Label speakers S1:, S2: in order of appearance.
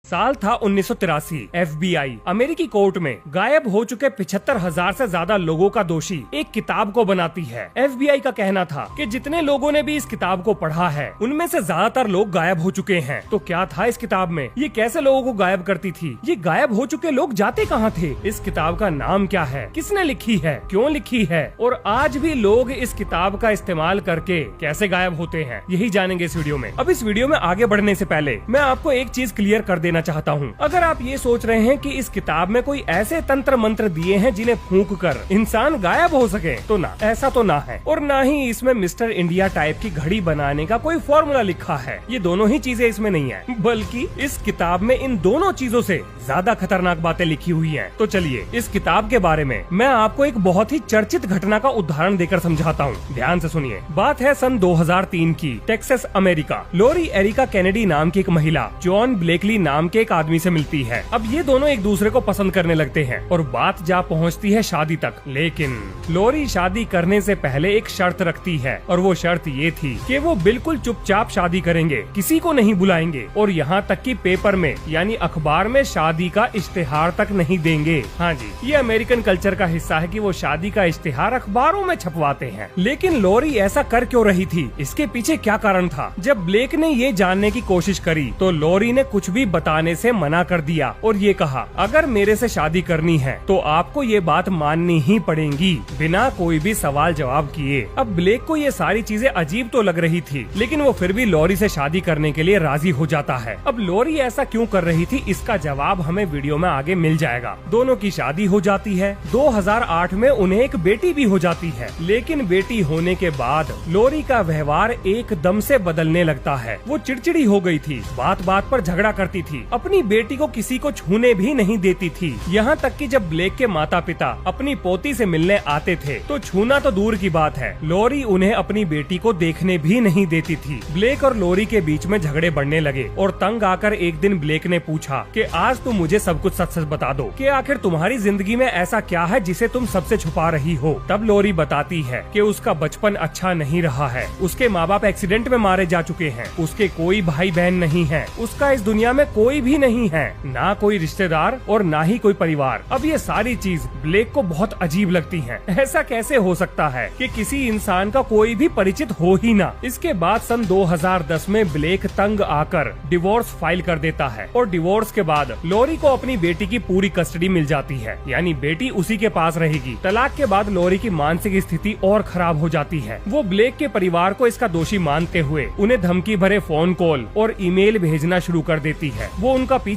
S1: साल था 1983। FBI अमेरिकी कोर्ट में गायब हो चुके 75,000 से ज्यादा लोगों का दोषी एक किताब को बनाती है। FBI का कहना था कि जितने लोगों ने भी इस किताब को पढ़ा है उनमें से ज्यादातर लोग गायब हो चुके हैं। तो क्या था इस किताब में? ये कैसे लोगों को गायब करती थी? ये गायब हो चुके लोग जाते कहाँ थे? इस किताब का नाम क्या है? किसने लिखी है? क्यों लिखी है? और आज भी लोग इस किताब का इस्तेमाल करके कैसे गायब होते हैं, यही जानेंगे इस वीडियो में। अब इस वीडियो में आगे बढ़ने से पहले मैं आपको एक चीज क्लियर कर देना चाहता हूँ। अगर आप ये सोच रहे हैं कि इस किताब में कोई ऐसे तंत्र मंत्र दिए हैं जिन्हें फूंक कर इंसान गायब हो सके, तो ना, ऐसा तो ना है। और ना ही इसमें मिस्टर इंडिया टाइप की घड़ी बनाने का कोई फॉर्मूला लिखा है। ये दोनों ही चीजें इसमें नहीं है, बल्कि इस किताब में इन दोनों चीजों से ज्यादा खतरनाक बातें लिखी हुई हैं। तो चलिए इस किताब के बारे में मैं आपको एक बहुत ही चर्चित घटना का उदाहरण देकर समझाता हूँ। ध्यान से सुनिए। बात है सन 2003 की, टेक्सास अमेरिका। लोरी एरिका केनेडी नाम की एक महिला जॉन ब्लेकली नाम के एक आदमी से मिलती है। अब ये दोनों एक दूसरे को पसंद करने लगते हैं और बात जा पहुंचती है शादी तक। लेकिन लोरी शादी करने से पहले एक शर्त रखती है, और वो शर्त ये थी कि वो बिल्कुल चुपचाप शादी करेंगे, किसी को नहीं बुलाएंगे, और यहाँ तक कि पेपर में यानी अखबार में शादी का इश्तेहार तक नहीं देंगे। हाँ जी, ये अमेरिकन कल्चर का हिस्सा है कि वो शादी का इश्तेहार अखबारों में छपवाते हैं। लेकिन लोरी ऐसा कर क्यों रही थी? इसके पीछे क्या कारण था? जब ब्लेक ने ये जानने की कोशिश करी तो लोरी ने कुछ भी बताने से मना कर दिया और ये कहा, अगर मेरे से शादी करनी है तो आपको ये बात माननी ही पड़ेगी, बिना कोई भी सवाल जवाब किए। अब ब्लेक को ये सारी चीजें अजीब तो लग रही थी, लेकिन वो फिर भी लोरी से शादी करने के लिए राजी हो जाता है। अब लोरी ऐसा क्यों कर रही थी, इसका जवाब हमें वीडियो में आगे मिल जाएगा। दोनों की शादी हो जाती है। 2008 में उन्हें एक बेटी भी हो जाती है। लेकिन बेटी होने के बाद लोरी का व्यवहार एकदम से बदलने लगता है। वो चिड़चिड़ी हो गई थी, बात बात पर झगड़ा करती थी, अपनी बेटी को किसी को छूने भी नहीं देती थी। यहाँ तक कि जब ब्लेक के माता पिता अपनी पोती से मिलने आते थे तो छूना तो दूर की बात है, लोरी उन्हें अपनी बेटी को देखने भी नहीं देती थी। ब्लेक और लोरी के बीच में झगड़े बढ़ने लगे और तंग आकर एक दिन ब्लेक ने पूछा कि आज तुम मुझे सब कुछ सच सच बता दो कि आखिर तुम्हारी जिंदगी में ऐसा क्या है जिसे तुम सबसे छुपा रही हो। तब लोरी बताती है कि उसका बचपन अच्छा नहीं रहा है, उसके माँ बाप एक्सीडेंट में मारे जा चुके हैं, उसके कोई भाई बहन नहीं है, उसका इस दुनिया में कोई भी नहीं है, ना कोई रिश्तेदार और ना ही कोई परिवार। अब ये सारी चीज ब्लेक को बहुत अजीब लगती है। ऐसा कैसे हो सकता है कि किसी इंसान का कोई भी परिचित हो ही ना। इसके बाद सन 2010 में ब्लेक तंग आकर डिवोर्स फाइल कर देता है और डिवोर्स के बाद लोरी को अपनी बेटी की पूरी कस्टडी मिल जाती है, यानी बेटी उसी के पास रहेगी। तलाक के बाद लोरी की मानसिक स्थिति और खराब हो जाती है। वो ब्लेक के परिवार को इसका दोषी मानते हुए उन्हें धमकी भरे फोन कॉल और ईमेल भेजना शुरू कर देती है। वो उनका